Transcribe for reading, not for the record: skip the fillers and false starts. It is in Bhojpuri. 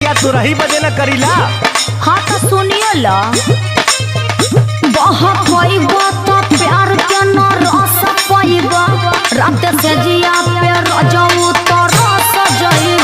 क्या तुरही बजे न करीला? हाँ तो सुनिए ला प्यार के न रस पाइबा रात से जिया पे रजऊ तो रस जई